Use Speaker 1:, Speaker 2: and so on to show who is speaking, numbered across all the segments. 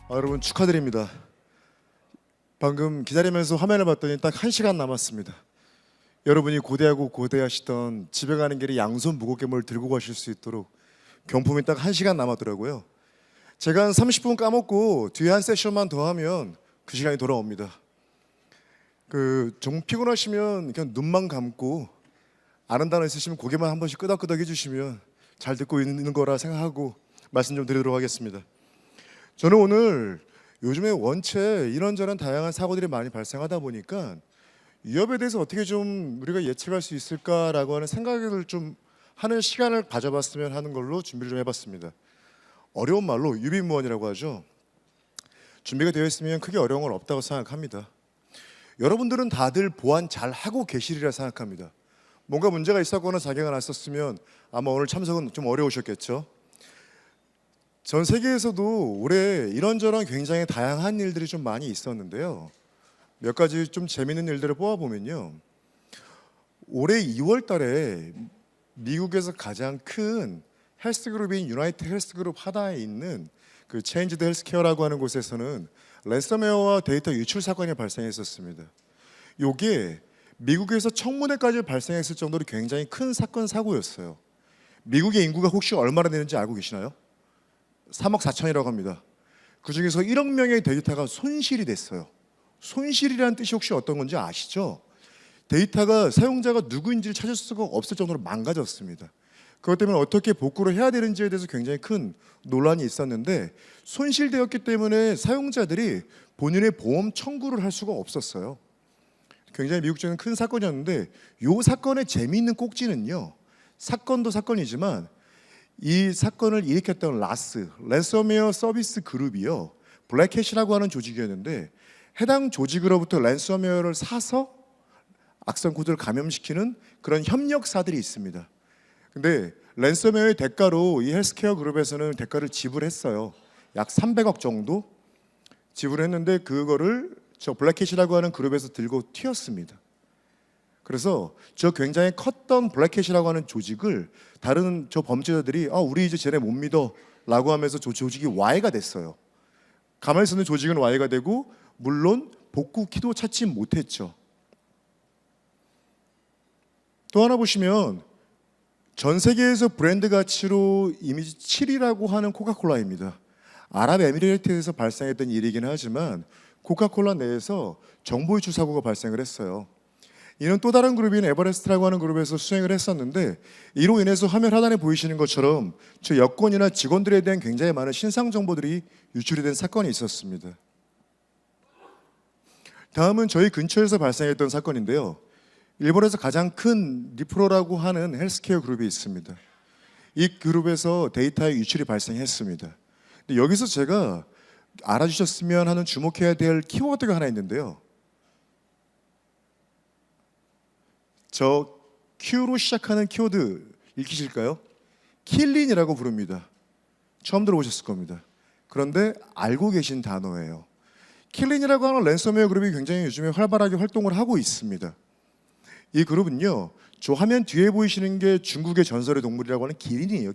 Speaker 1: 여러분 축하드립니다. 방금 기다리면서 화면을 봤더니 딱 1시간 남았습니다. 여러분이 고대하고 고대하시던 집에 가는 길에 양손 무겁게 뭘 들고 가실 수 있도록 경품이 딱 1시간 남았더라고요. 제가 한 30분 까먹고 뒤에 한 세션만 더 하면 그 시간이 돌아옵니다. 좀 피곤하시면 그냥 눈만 감고 아는 단어 있으시면 고개만 한 번씩 끄덕끄덕 해주시면 잘 듣고 있는 거라 생각하고 말씀 좀 드리도록 하겠습니다. 저는 오늘 요즘에 원체 이런저런 다양한 사고들이 많이 발생하다 보니까 위협에 대해서 어떻게 좀 우리가 예측할 수 있을까라고 하는 생각을 좀 하는 시간을 가져봤으면 하는 걸로 준비를 좀 해봤습니다. 어려운 말로 유비무원이라고 하죠. 준비가 되어 있으면 크게 어려운 건 없다고 생각합니다. 여러분들은 다들 보안 잘 하고 계시리라 생각합니다. 뭔가 문제가 있었거나 자기가 났었으면 아마 오늘 참석은 좀 어려우셨겠죠. 전 세계에서도 올해 이런저런 굉장히 다양한 일들이 좀 많이 있었는데요. 몇 가지 좀 재미있는 일들을 뽑아보면요. 올해 2월 달에 미국에서 가장 큰 헬스그룹인 유나이티드 헬스그룹 하나에 있는 그 체인지드 헬스케어라고 하는 곳에서는 랜섬웨어와 데이터 유출 사건이 발생했었습니다. 이게 미국에서 청문회까지 발생했을 정도로 굉장히 큰 사건 사고였어요. 미국의 인구가 혹시 얼마나 되는지 알고 계시나요? 3억 4천이라고 합니다. 그 중에서 1억 명의 데이터가 손실이 됐어요. 손실이라는 뜻이 혹시 어떤 건지 아시죠? 데이터가 사용자가 누구인지를 찾을 수가 없을 정도로 망가졌습니다. 그것 때문에 어떻게 복구를 해야 되는지에 대해서 굉장히 큰 논란이 있었는데 손실되었기 때문에 사용자들이 본인의 보험 청구를 할 수가 없었어요. 굉장히 미국적인 큰 사건이었는데 이 사건의 재미있는 꼭지는요. 사건도 사건이지만 이 사건을 일으켰던 랜섬웨어 서비스 그룹이요. 블랙캣이라고 하는 조직이었는데 해당 조직으로부터 랜섬웨어를 사서 악성 코드를 감염시키는 그런 협력사들이 있습니다. 근데 랜섬웨어의 대가로 이 헬스케어 그룹에서는 대가를 지불했어요. 약 300억 정도 지불했는데 그거를 저 블랙캣이라고 하는 그룹에서 들고 튀었습니다. 그래서 저 굉장히 컸던 블랙캣이라고 하는 조직을 다른 저 범죄자들이 우리 이제 쟤네 못 믿어 라고 하면서 저 조직이 와해가 됐어요. 가만히 있는 조직은 와해가 되고 물론 복구키도 찾지 못했죠. 또 하나 보시면 전 세계에서 브랜드 가치로 이미지 7위라고 하는 코카콜라입니다. 아랍에미레이트에서 발생했던 일이긴 하지만 코카콜라 내에서 정보 유출 사고가 발생을 했어요. 이는 또 다른 그룹인 에버레스트라고 하는 그룹에서 수행을 했었는데 이로 인해서 화면 하단에 보이시는 것처럼 저 여권이나 직원들에 대한 굉장히 많은 신상 정보들이 유출이 된 사건이 있었습니다. 다음은 저희 근처에서 발생했던 사건인데요. 일본에서 가장 큰 리프로라고 하는 헬스케어 그룹이 있습니다. 이 그룹에서 데이터의 유출이 발생했습니다. 근데 여기서 제가 알아주셨으면 하는 주목해야 될 키워드가 하나 있는데요. 저 Q로 시작하는 키워드 읽히실까요? 킬린이라고 부릅니다. 처음 들어보셨을 겁니다. 그런데 알고 계신 단어예요. 킬린이라고 하는 랜섬웨어 그룹이 굉장히 요즘에 활발하게 활동을 하고 있습니다. 이 그룹은요, 저 화면 뒤에 보이시는 게 중국의 전설의 동물이라고 하는 기린이에요.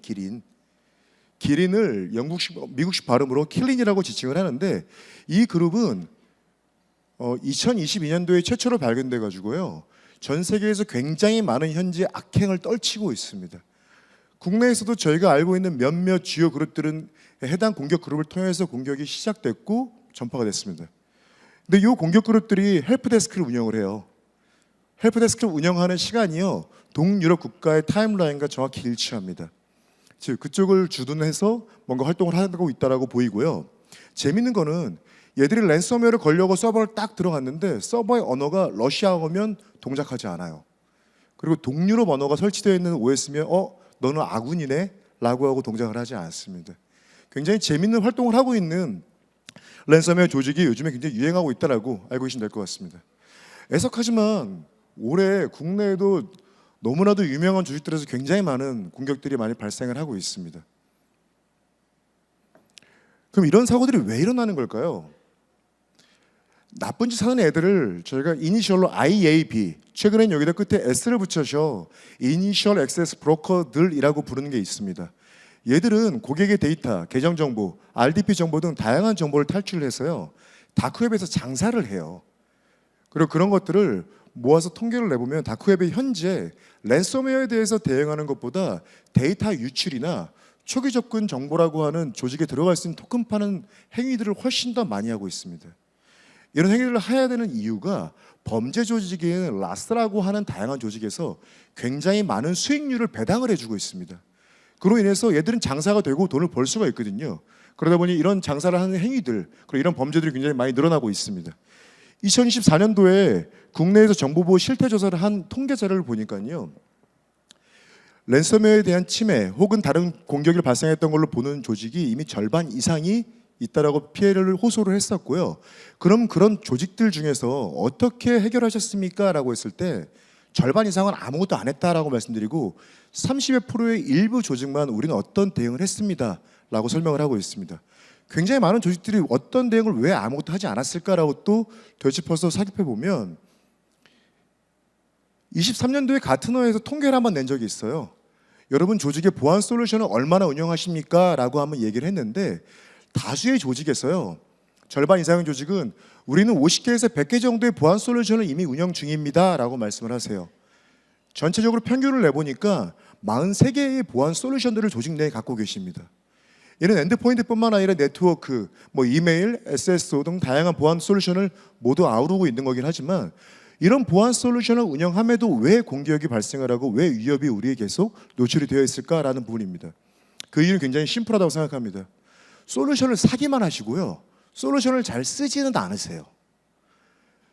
Speaker 1: 기린을 미국식 발음으로 킬린이라고 지칭을 하는데 이 그룹은 2022년도에 최초로 발견돼 가지고요. 전 세계에서 굉장히 많은 현재 악행을 떨치고 있습니다. 국내에서도 저희가 알고 있는 몇몇 주요 그룹들은 해당 공격 그룹을 통해서 공격이 시작됐고 전파가 됐습니다. 근데 이 공격 그룹들이 헬프데스크를 운영을 해요. 헬프데스크를 운영하는 시간이요. 동유럽 국가의 타임라인과 정확히 일치합니다. 즉 그쪽을 주둔해서 뭔가 활동을 하고 있다고 보이고요. 재밌는 거는 얘들이 랜섬웨어를 걸려고 서버를 딱 들어갔는데 서버의 언어가 러시아어면 동작하지 않아요. 그리고 동유럽 언어가 설치되어 있는 OS면 너는 아군이네 라고 하고 동작을 하지 않습니다. 굉장히 재밌는 활동을 하고 있는 랜섬웨어 조직이 요즘에 굉장히 유행하고 있다고 알고 계시면 될 것 같습니다. 애석하지만 올해 국내에도 너무나도 유명한 조직들에서 굉장히 많은 공격들이 많이 발생을 하고 있습니다. 그럼 이런 사고들이 왜 일어나는 걸까요? 나쁜 짓 하는 애들을 저희가 이니셜로 IAB, 최근엔 여기다 끝에 S를 붙여서 이니셜 액세스 브로커들이라고 부르는 게 있습니다. 얘들은 고객의 데이터, 계정 정보, RDP 정보 등 다양한 정보를 탈출해서요, 다크웹에서 장사를 해요. 그리고 그런 것들을 모아서 통계를 내보면 다크웹이 현재 랜섬웨어에 대해서 대응하는 것보다 데이터 유출이나 초기 접근 정보라고 하는 조직에 들어갈 수 있는 토큰 파는 행위들을 훨씬 더 많이 하고 있습니다. 이런 행위를 해야 되는 이유가 범죄 조직인 라스라고 하는 다양한 조직에서 굉장히 많은 수익률을 배당을 해주고 있습니다. 그로 인해서 얘들은 장사가 되고 돈을 벌 수가 있거든요. 그러다 보니 이런 장사를 하는 행위들, 그리고 이런 범죄들이 굉장히 많이 늘어나고 있습니다. 2024년도에 국내에서 정보보호 실태조사를 한 통계 자료를 보니까요, 랜섬웨어에 대한 침해 혹은 다른 공격이 발생했던 걸로 보는 조직이 이미 절반 이상이 있다라고 피해를 호소를 했었고요. 그럼 그런 조직들 중에서 어떻게 해결하셨습니까? 라고 했을 때 절반 이상은 아무것도 안 했다라고 말씀드리고 30%의 일부 조직만 우리는 어떤 대응을 했습니다 라고 설명을 하고 있습니다. 굉장히 많은 조직들이 어떤 대응을 왜 아무것도 하지 않았을까라고 또 되짚어서 살펴보면 23년도에 가트너에서 통계를 한번 낸 적이 있어요. 여러분 조직의 보안 솔루션을 얼마나 운영하십니까? 라고 한번 얘기를 했는데 다수의 조직에서요, 절반 이상의 조직은 우리는 50개에서 100개 정도의 보안 솔루션을 이미 운영 중입니다 라고 말씀을 하세요. 전체적으로 평균을 내보니까 43개의 보안 솔루션들을 조직 내에 갖고 계십니다. 이는 엔드포인트뿐만 아니라 네트워크, 이메일, SSO 등 다양한 보안 솔루션을 모두 아우르고 있는 거긴 하지만 이런 보안 솔루션을 운영함에도 왜 공격이 발생을 하고 왜 위협이 우리에 계속 노출이 되어 있을까라는 부분입니다. 그 이유는 굉장히 심플하다고 생각합니다. 솔루션을 사기만 하시고요, 솔루션을 잘 쓰지는 않으세요.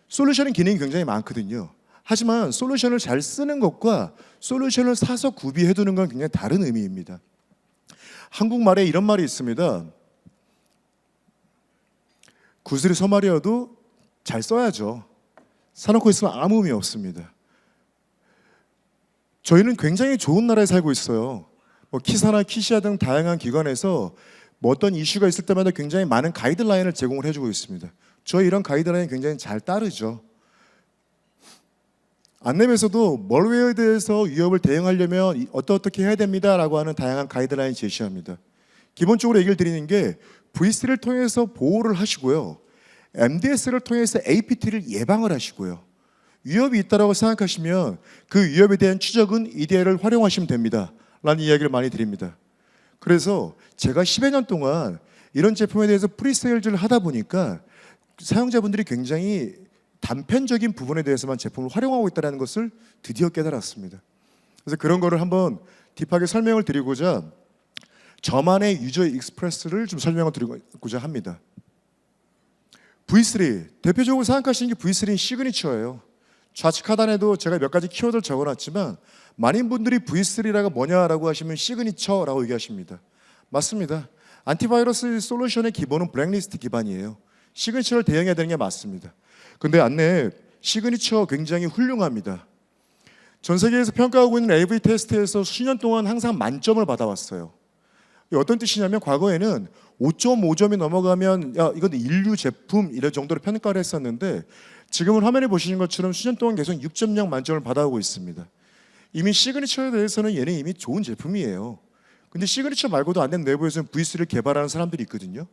Speaker 1: 솔루션은 기능이 굉장히 많거든요. 하지만 솔루션을 잘 쓰는 것과 솔루션을 사서 구비해 두는 건 굉장히 다른 의미입니다. 한국말에 이런 말이 있습니다. 구슬이 서말이어도 잘 써야죠. 사놓고 있으면 아무 의미 없습니다. 저희는 굉장히 좋은 나라에 살고 있어요. 키사나 키시아 등 다양한 기관에서 어떤 이슈가 있을 때마다 굉장히 많은 가이드라인을 제공을 해주고 있습니다. 저희 이런 가이드라인 굉장히 잘 따르죠. 안내에서도 멀웨어에 대해서 위협을 대응하려면 어떻게 해야 됩니다라고 하는 다양한 가이드라인 제시합니다. 기본적으로 얘기를 드리는 게 V3를 통해서 보호를 하시고요, MDS를 통해서 APT를 예방을 하시고요, 위협이 있다고 생각하시면 그 위협에 대한 추적은 EDR을 활용하시면 됩니다 라는 이야기를 많이 드립니다. 그래서 제가 10여 년 동안 이런 제품에 대해서 프리세일즈를 하다 보니까 사용자분들이 굉장히 단편적인 부분에 대해서만 제품을 활용하고 있다는 것을 드디어 깨달았습니다. 그래서 그런 거를 한번 딥하게 설명을 드리고자 저만의 유저 익스프레스를 좀 설명을 드리고자 합니다. V3, 대표적으로 생각하시는 게 V3는 시그니처예요. 좌측 하단에도 제가 몇 가지 키워드를 적어놨지만 많은 분들이 V3가 뭐냐라고 하시면 시그니처라고 얘기하십니다. 맞습니다. 안티바이러스 솔루션의 기본은 블랙리스트 기반이에요. 시그니처를 대응해야 되는 게 맞습니다. 근데 안내 시그니처 굉장히 훌륭합니다. 전 세계에서 평가하고 있는 AV 테스트에서 수년 동안 항상 만점을 받아왔어요. 어떤 뜻이냐면 과거에는 5.5점이 넘어가면 야 이건 인류 제품 이런 정도로 평가를 했었는데 지금은 화면에 보시는 것처럼 수년 동안 계속 6.0 만점을 받아오고 있습니다. 이미 시그니처에 대해서는 얘는 이미 좋은 제품이에요. 근데 시그니처 말고도 안 되는 내부에서는 V3를 개발하는 사람들이 있거든요.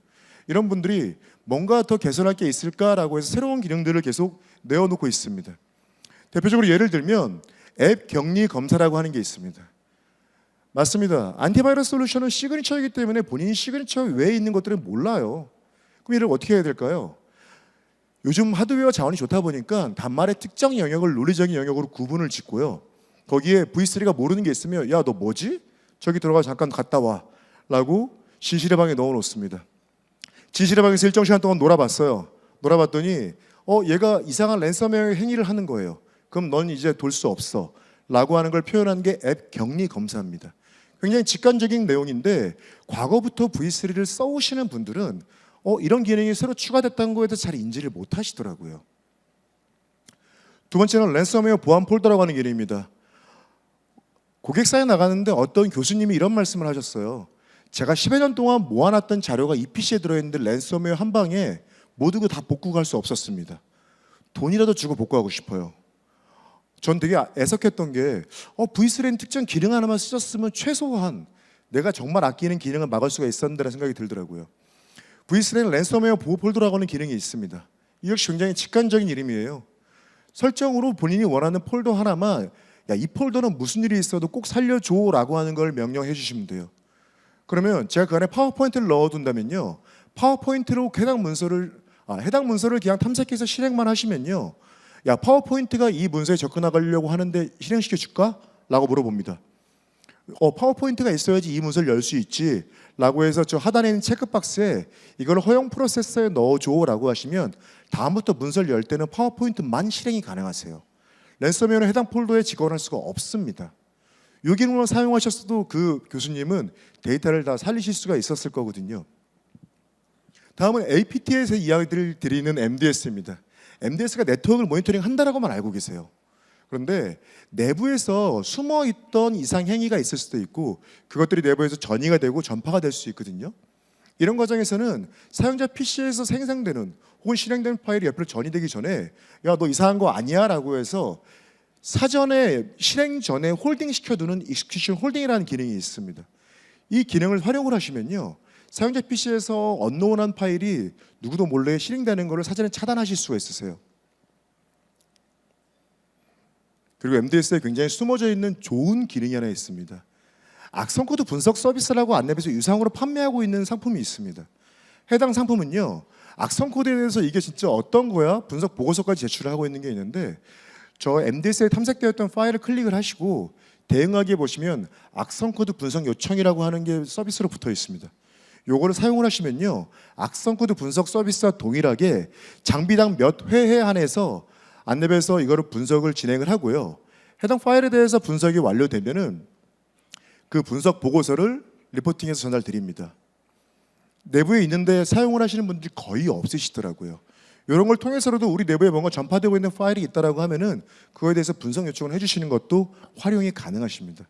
Speaker 1: 이런 분들이 뭔가 더 개선할 게 있을까라고 해서 새로운 기능들을 계속 내어놓고 있습니다. 대표적으로 예를 들면 앱 격리 검사라고 하는 게 있습니다. 맞습니다. 안티바이러스 솔루션은 시그니처이기 때문에 본인이 시그니처 외에 있는 것들은 몰라요. 그럼 이를 어떻게 해야 될까요? 요즘 하드웨어 자원이 좋다 보니까 단말의 특정 영역을 논리적인 영역으로 구분을 짓고요, 거기에 V3가 모르는 게 있으면 야 너 뭐지? 저기 들어가 잠깐 갔다 와 라고 진실의 방에 넣어놓습니다. 진실의 방에서 일정 시간 동안 놀아봤어요. 놀아봤더니 얘가 이상한 랜섬웨어 행위를 하는 거예요. 그럼 넌 이제 돌 수 없어 라고 하는 걸 표현한 게 앱 격리 검사입니다. 굉장히 직관적인 내용인데 과거부터 V3를 써오시는 분들은 이런 기능이 새로 추가됐다는 거에 대해서 잘 인지를 못 하시더라고요. 두 번째는 랜섬웨어 보안 폴더라고 하는 기능입니다. 고객사에 나가는데 어떤 교수님이 이런 말씀을 하셨어요. 제가 10여 년 동안 모아놨던 자료가 이 PC에 들어있는데 랜섬웨어 한 방에 모두 다 복구할 수 없었습니다. 돈이라도 주고 복구하고 싶어요. 전 되게 애석했던 게 V3는 특정 기능 하나만 쓰셨으면 최소한 내가 정말 아끼는 기능을 막을 수가 있었는데라는 생각이 들더라고요. V3에는 랜섬웨어 보호 폴더라고 하는 기능이 있습니다. 이 역시 굉장히 직관적인 이름이에요. 설정으로 본인이 원하는 폴더 하나만 이 폴더는 무슨 일이 있어도 꼭 살려줘라고 하는 걸 명령해 주시면 돼요. 그러면 제가 그 안에 파워포인트를 넣어둔다면요, 파워포인트로 해당 문서를 그냥 탐색해서 실행만 하시면요, 파워포인트가 이 문서에 접근하려고 하는데 실행시켜 줄까? 라고 물어봅니다. 파워포인트가 있어야지 이 문서를 열 수 있지 라고 해서 저 하단에 있는 체크박스에 이걸 허용 프로세서에 넣어줘 라고 하시면 다음부터 문서를 열 때는 파워포인트만 실행이 가능하세요. 랜섬웨어는 해당 폴더에 직원할 수가 없습니다. 이 기능을 사용하셨어도 그 교수님은 데이터를 다 살리실 수가 있었을 거거든요. 다음은 APT에서 이야기를 드리는 MDS입니다. MDS가 네트워크를 모니터링 한다라고만 알고 계세요. 그런데 내부에서 숨어있던 이상 행위가 있을 수도 있고 그것들이 내부에서 전이가 되고 전파가 될 수 있거든요. 이런 과정에서는 사용자 PC에서 생성되는 혹은 실행된 파일이 옆으로 전이되기 전에 너 이상한 거 아니야? 라고 해서 사전에 실행 전에 홀딩 시켜두는 익스큐션 홀딩이라는 기능이 있습니다. 이 기능을 활용을 하시면요, 사용자 PC에서 언노운한 파일이 누구도 몰래 실행되는 것을 사전에 차단하실 수가 있으세요. 그리고 MDS에 굉장히 숨어져 있는 좋은 기능이 하나 있습니다. 악성 코드 분석 서비스라고 안내에서 유상으로 판매하고 있는 상품이 있습니다. 해당 상품은요, 악성 코드에 대해서 이게 진짜 어떤 거야? 분석 보고서까지 제출을 하고 있는 게 있는데, 저 MDS에 탐색되었던 파일을 클릭을 하시고 대응하기에 보시면 악성 코드 분석 요청이라고 하는 게 서비스로 붙어 있습니다. 요거를 사용을 하시면요, 악성 코드 분석 서비스와 동일하게 장비당 몇 회에 한해서 안내에서 이거를 분석을 진행을 하고요, 해당 파일에 대해서 분석이 완료되면은 그 분석 보고서를 리포팅해서 전달드립니다. 내부에 있는데 사용을 하시는 분들이 거의 없으시더라고요. 이런 걸 통해서라도 우리 내부에 뭔가 전파되고 있는 파일이 있다라고 하면은 그거에 대해서 분석 요청을 해주시는 것도 활용이 가능하십니다.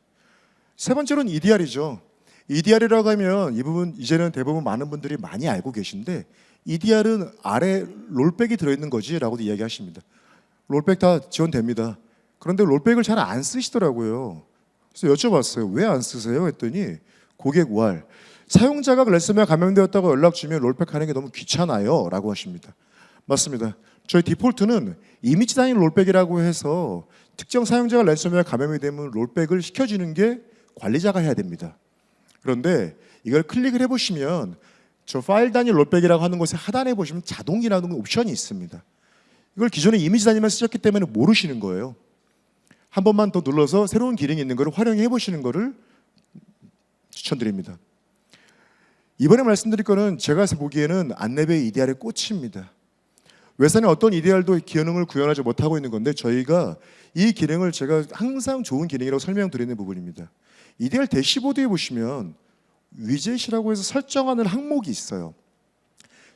Speaker 1: 세 번째로는 EDR이죠. EDR이라고 하면 이 부분 이제는 대부분 많은 분들이 많이 알고 계신데, EDR은 아래 롤백이 들어있는 거지라고도 이야기하십니다. 롤백 다 지원됩니다. 그런데 롤백을 잘 안 쓰시더라고요. 그래서 여쭤봤어요. 왜 안 쓰세요? 했더니 고객 왈, 사용자가 랜섬웨어 감염되었다고 연락 주면 롤백 하는 게 너무 귀찮아요 라고 하십니다. 맞습니다. 저희 디폴트는 이미지 단위 롤백이라고 해서 특정 사용자가 랜섬웨어 감염이 되면 롤백을 시켜주는 게 관리자가 해야 됩니다. 그런데 이걸 클릭을 해보시면 저 파일 단위 롤백이라고 하는 곳에 하단에 보시면 자동이라는 옵션이 있습니다. 이걸 기존에 이미지 단위만 쓰셨기 때문에 모르시는 거예요. 한 번만 더 눌러서 새로운 기능이 있는 것을 활용해 보시는 것을 추천드립니다. 이번에 말씀드릴 거는 제가 보기에는 안내베이 EDR의 꽃입니다. 외산의 어떤 EDR도 기능을 구현하지 못하고 있는 건데 저희가 이 기능을 제가 항상 좋은 기능이라고 설명드리는 부분입니다. EDR 대시보드에 보시면 위젯이라고 해서 설정하는 항목이 있어요.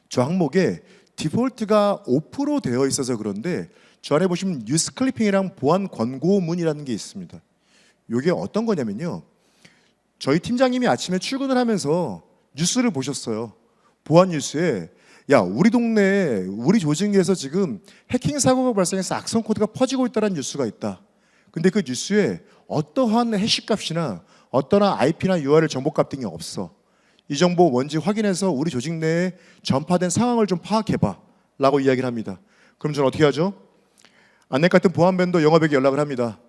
Speaker 1: 저 항목에 디폴트가 오프로 되어 있어서 그런데 저 안에 보시면 뉴스 클리핑이랑 보안 권고문이라는 게 있습니다. 이게 어떤 거냐면요, 저희 팀장님이 아침에 출근을 하면서 뉴스를 보셨어요. 보안 뉴스에 우리 동네에 우리 조직 내에서 지금 해킹 사고가 발생해서 악성 코드가 퍼지고 있다는 뉴스가 있다. 근데 그 뉴스에 어떠한 해시값이나 어떠한 IP나 URL 정보값 등이 없어. 이 정보 뭔지 확인해서 우리 조직 내에 전파된 상황을 좀 파악해봐 라고 이야기를 합니다. 그럼 저는 어떻게 하죠? 안넷 같은 보안 벤더 영업에게 연락을 합니다.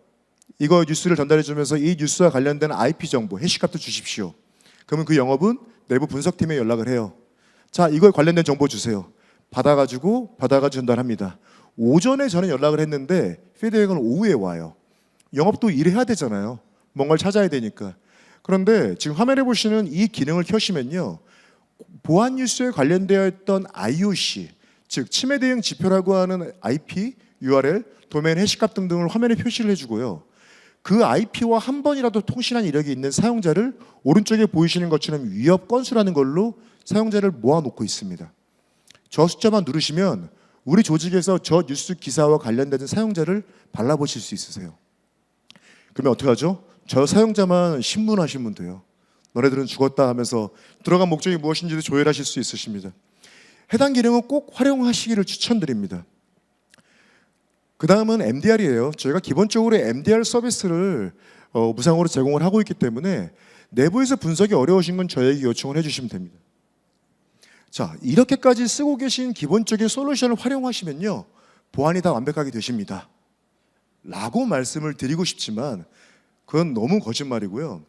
Speaker 1: 이거 뉴스를 전달해 주면서 이 뉴스와 관련된 IP 정보, 해시값도 주십시오. 그러면 그 영업은 내부 분석팀에 연락을 해요. 자, 이거에 관련된 정보 주세요. 받아가지고 전달합니다. 오전에 저는 연락을 했는데 피드백은 오후에 와요. 영업도 일해야 되잖아요. 뭔가를 찾아야 되니까. 그런데 지금 화면에 보시는 이 기능을 켜시면요, 보안 뉴스에 관련되어 있던 IOC, 즉 침해 대응 지표라고 하는 IP, URL, 도메인 해시값 등등을 화면에 표시를 해주고요, 그 IP와 한 번이라도 통신한 이력이 있는 사용자를 오른쪽에 보이시는 것처럼 위협 건수라는 걸로 사용자를 모아놓고 있습니다. 저 숫자만 누르시면 우리 조직에서 저 뉴스 기사와 관련된 사용자를 발라보실 수 있으세요. 그러면 어떻게 하죠? 저 사용자만 신문하시면 돼요. 너네들은 죽었다 하면서 들어간 목적이 무엇인지도 조율하실 수 있으십니다. 해당 기능은 꼭 활용하시기를 추천드립니다. 그 다음은 MDR이에요. 저희가 기본적으로 MDR 서비스를 무상으로 제공을 하고 있기 때문에 내부에서 분석이 어려우신 건 저에게 요청을 해주시면 됩니다. 자, 이렇게까지 쓰고 계신 기본적인 솔루션을 활용하시면요, 보안이 다 완벽하게 되십니다 라고 말씀을 드리고 싶지만 그건 너무 거짓말이고요.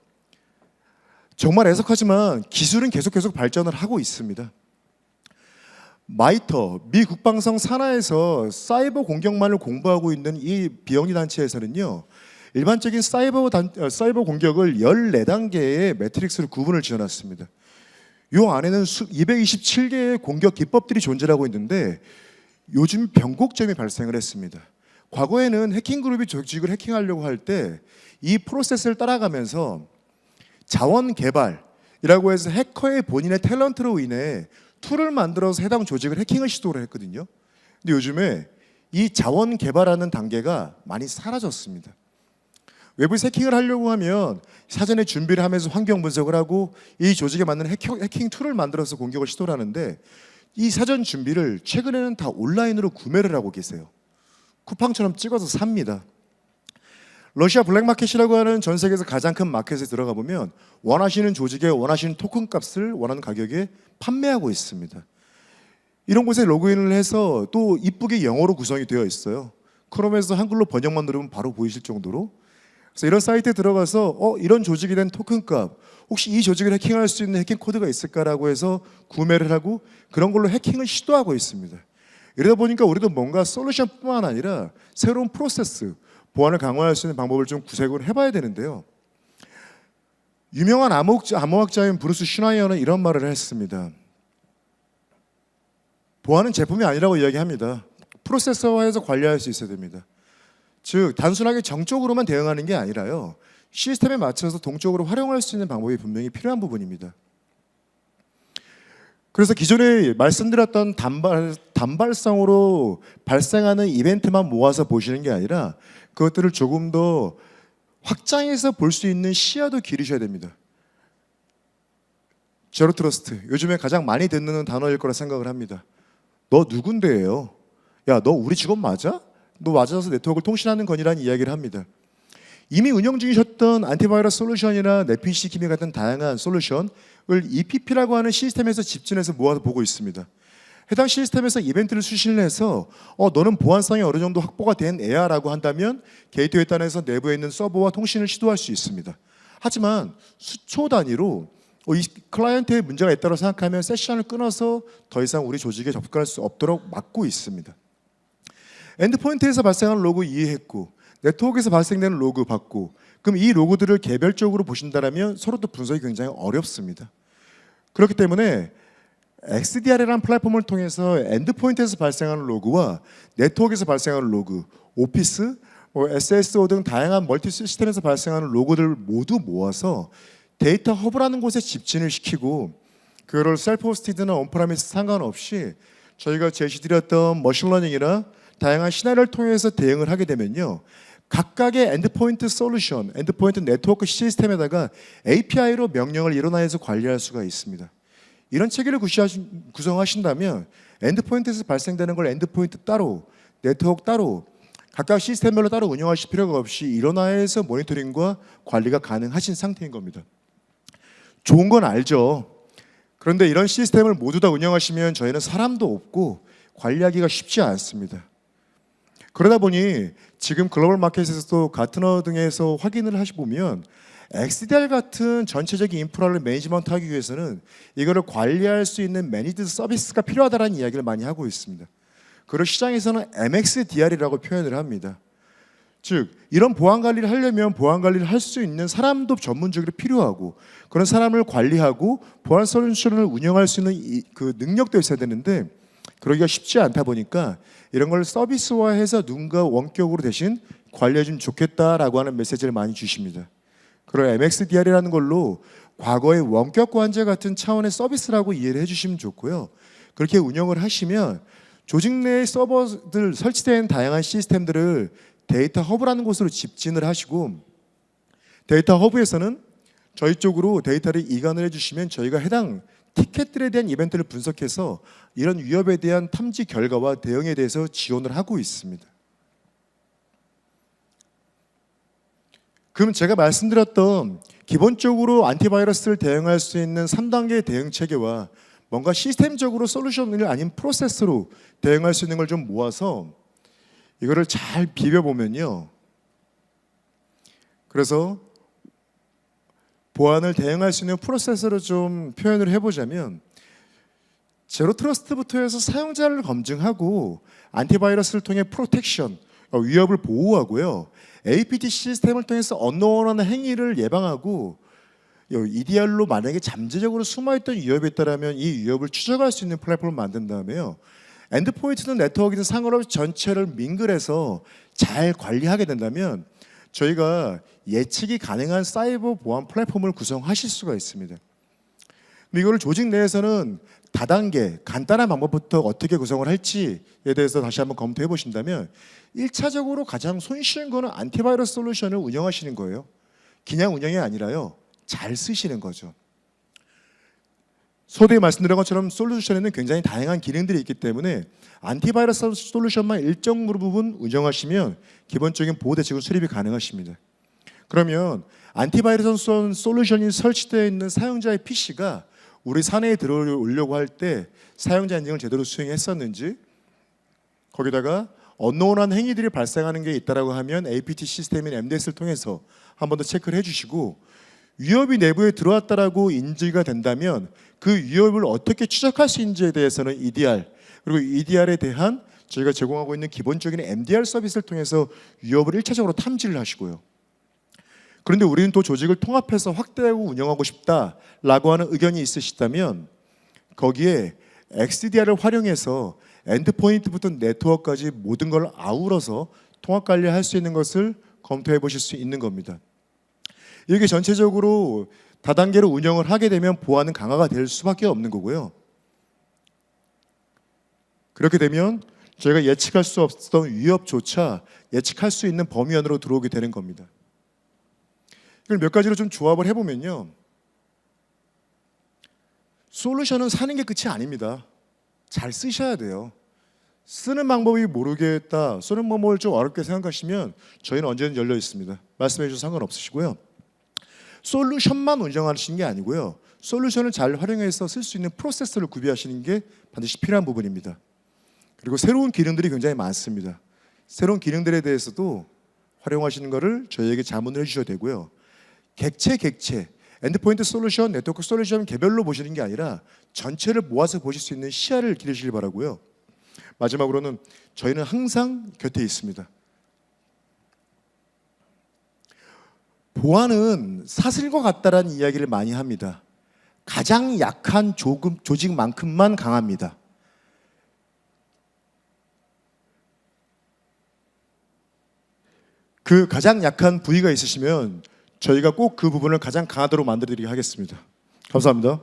Speaker 1: 정말 애석하지만 기술은 계속 발전을 하고 있습니다. 마이터, 미 국방성 산하에서 사이버 공격만을 공부하고 있는 이 비영리 단체에서는요, 일반적인 사이버 공격을 14단계의 매트릭스로 구분을 지어놨습니다. 이 안에는 227개의 공격 기법들이 존재하고 있는데 요즘 변곡점이 발생을 했습니다. 과거에는 해킹 그룹이 조직을 해킹하려고 할 때 이 프로세스를 따라가면서 자원 개발이라고 해서 해커의 본인의 탤런트로 인해 툴을 만들어서 해당 조직을 해킹을 시도를 했거든요. 근데 요즘에 이 자원 개발하는 단계가 많이 사라졌습니다. 외부에서 해킹을 하려고 하면 사전에 준비를 하면서 환경 분석을 하고 이 조직에 맞는 해킹 툴을 만들어서 공격을 시도를 하는데 이 사전 준비를 최근에는 다 온라인으로 구매를 하고 계세요. 쿠팡처럼 찍어서 삽니다. 러시아 블랙마켓이라고 하는 전 세계에서 가장 큰 마켓에 들어가 보면 원하시는 조직에 원하시는 토큰 값을 원하는 가격에 판매하고 있습니다. 이런 곳에 로그인을 해서 또 이쁘게 영어로 구성이 되어 있어요. 크롬에서 한글로 번역만 누르면 바로 보이실 정도로. 그래서 이런 사이트에 들어가서 이런 조직에 대한 토큰 값, 혹시 이 조직을 해킹할 수 있는 해킹 코드가 있을까라고 해서 구매를 하고 그런 걸로 해킹을 시도하고 있습니다. 이러다 보니까 우리도 뭔가 솔루션뿐만 아니라 새로운 프로세스, 보안을 강화할 수 있는 방법을 좀 구색을 해봐야 되는데요. 유명한 암호학자인 브루스 슈나이어는 이런 말을 했습니다. 보안은 제품이 아니라고 이야기합니다. 프로세서화해서 관리할 수 있어야 됩니다. 즉 단순하게 정적으로만 대응하는 게 아니라요, 시스템에 맞춰서 동적으로 활용할 수 있는 방법이 분명히 필요한 부분입니다. 그래서 기존에 말씀드렸던 단발성으로 발생하는 이벤트만 모아서 보시는 게 아니라 그것들을 조금 더 확장해서 볼 수 있는 시야도 기르셔야 됩니다. 제로 트러스트, 요즘에 가장 많이 듣는 단어일 거라 생각을 합니다. 너 누군데요? 야, 너 우리 직원 맞아? 너 맞아서 네트워크를 통신하는 건이라는 이야기를 합니다. 이미 운영 중이셨던 안티바이러스 솔루션이나 네피시 키미 같은 다양한 솔루션을 EPP라고 하는 시스템에서 집진해서 모아서 보고 있습니다. 해당 시스템에서 이벤트를 수신을 해서 너는 보안성이 어느 정도 확보가 된 애야 라고 한다면 게이트웨이 단에서 내부에 있는 서버와 통신을 시도할 수 있습니다. 하지만 수초 단위로 이 클라이언트에 문제가 있다고 생각하면 세션을 끊어서 더 이상 우리 조직에 접근할 수 없도록 막고 있습니다. 엔드포인트에서 발생하는 로그 이해했고 네트워크에서 발생되는 로그 받고, 그럼 이 로그들을 개별적으로 보신다면 서로 또 분석이 굉장히 어렵습니다. 그렇기 때문에 XDR이라는 플랫폼을 통해서 엔드포인트에서 발생하는 로그와 네트워크에서 발생하는 로그, 오피스, SSO 등 다양한 멀티 시스템에서 발생하는 로그들을 모두 모아서 데이터 허브라는 곳에 집진을 시키고, 그거를 셀프 호스티드나 온프라미스 상관없이 저희가 제시드렸던 머신러닝이나 다양한 시나리오를 통해서 대응을 하게 되면요, 각각의 엔드포인트 솔루션, 엔드포인트 네트워크 시스템에다가 API로 명령을 일어나서 관리할 수가 있습니다. 이런 체계를 구성하신다면 엔드포인트에서 발생되는 걸 엔드포인트 따로, 네트워크 따로, 각각 시스템별로 따로 운영하실 필요가 없이 일어나서 모니터링과 관리가 가능하신 상태인 겁니다. 좋은 건 알죠. 그런데 이런 시스템을 모두 다 운영하시면 저희는 사람도 없고 관리하기가 쉽지 않습니다. 그러다 보니 지금 글로벌 마켓에서도 가트너 등에서 확인을 하시보면 XDR 같은 전체적인 인프라를 매니지먼트하기 위해서는 이거를 관리할 수 있는 매니드 서비스가 필요하다는 이야기를 많이 하고 있습니다. 그리고 시장에서는 MXDR이라고 표현을 합니다. 즉 이런 보안 관리를 하려면 보안 관리를 할 수 있는 사람도 전문적으로 필요하고, 그런 사람을 관리하고 보안 솔루션을 운영할 수 있는 그 능력도 있어야 되는데 그러기가 쉽지 않다 보니까 이런 걸 서비스화해서 누군가 원격으로 대신 관리해주면 좋겠다라고 하는 메시지를 많이 주십니다. 그리고 MXDR이라는 걸로 과거의 원격 관제 같은 차원의 서비스라고 이해를 해주시면 좋고요. 그렇게 운영을 하시면 조직 내의 서버들 설치된 다양한 시스템들을 데이터 허브라는 곳으로 집진을 하시고, 데이터 허브에서는 저희 쪽으로 데이터를 이관을 해주시면 저희가 해당 티켓들에 대한 이벤트를 분석해서 이런 위협에 대한 탐지 결과와 대응에 대해서 지원을 하고 있습니다. 그럼 제가 말씀드렸던 기본적으로 안티바이러스를 대응할 수 있는 3단계 대응 체계와 뭔가 시스템적으로 솔루션을 아닌 프로세스로 대응할 수 있는 걸 좀 모아서 이거를 잘 비벼보면요. 그래서 보안을 대응할 수 있는 프로세스로 좀 표현을 해보자면 제로 트러스트부터 해서 사용자를 검증하고 안티바이러스를 통해 프로텍션, 위협을 보호하고요. APT 시스템을 통해서 언노운한 행위를 예방하고 EDR로 만약에 잠재적으로 숨어있던 위협이 있다면 이 위협을 추적할 수 있는 플랫폼을 만든 다음에요. 엔드포인트든 네트워크든 상관없이 전체를 민글해서 잘 관리하게 된다면 저희가 예측이 가능한 사이버 보안 플랫폼을 구성하실 수가 있습니다. 근데 이거를 조직 내에서는 다단계, 간단한 방법부터 어떻게 구성을 할지에 대해서 다시 한번 검토해 보신다면 1차적으로 가장 손쉬운 거는 안티바이러스 솔루션을 운영하시는 거예요. 그냥 운영이 아니라요. 잘 쓰시는 거죠. 소대에 말씀드린 것처럼 솔루션에는 굉장히 다양한 기능들이 있기 때문에 안티바이러스 솔루션만 일정 부분 운영하시면 기본적인 보호 대책은 수립이 가능하십니다. 그러면 안티바이러스 솔루션이 설치되어 있는 사용자의 PC가 우리 사내에 들어오려고 할 때 사용자 인증을 제대로 수행했었는지, 거기다가 언노운한 행위들이 발생하는 게 있다라고 하면 APT 시스템인 MDS를 통해서 한 번 더 체크를 해주시고, 위협이 내부에 들어왔다라고 인지가 된다면 그 위협을 어떻게 추적할 수 있는지에 대해서는 EDR, 그리고 EDR에 대한 저희가 제공하고 있는 기본적인 MDR 서비스를 통해서 위협을 1차적으로 탐지를 하시고요. 그런데 우리는 또 조직을 통합해서 확대하고 운영하고 싶다라고 하는 의견이 있으시다면 거기에 XDR을 활용해서 엔드포인트부터 네트워크까지 모든 걸 아우러서 통합 관리할 수 있는 것을 검토해 보실 수 있는 겁니다. 이게 전체적으로 다단계로 운영을 하게 되면 보안은 강화가 될 수밖에 없는 거고요. 그렇게 되면 저희가 예측할 수 없었던 위협조차 예측할 수 있는 범위 안으로 들어오게 되는 겁니다. 이걸 몇 가지로 좀 조합을 해보면요. 솔루션은 사는 게 끝이 아닙니다. 잘 쓰셔야 돼요. 쓰는 방법이 모르겠다, 쓰는 방법을 좀 어렵게 생각하시면 저희는 언제든 열려 있습니다. 말씀해 주셔서 상관없으시고요. 솔루션만 운영하시는 게 아니고요. 솔루션을 잘 활용해서 쓸 수 있는 프로세스를 구비하시는 게 반드시 필요한 부분입니다. 그리고 새로운 기능들이 굉장히 많습니다. 새로운 기능들에 대해서도 활용하시는 것을 저희에게 자문을 해주셔야 되고요. 객체, 엔드포인트 솔루션, 네트워크 솔루션 개별로 보시는 게 아니라 전체를 모아서 보실 수 있는 시야를 기르시길 바라고요. 마지막으로는 저희는 항상 곁에 있습니다. 보안은 사슬과 같다라는 이야기를 많이 합니다. 가장 약한 조직만큼만 강합니다. 그 가장 약한 부위가 있으시면 저희가 꼭 그 부분을 가장 강하도록 만들어드리게 하겠습니다. 감사합니다.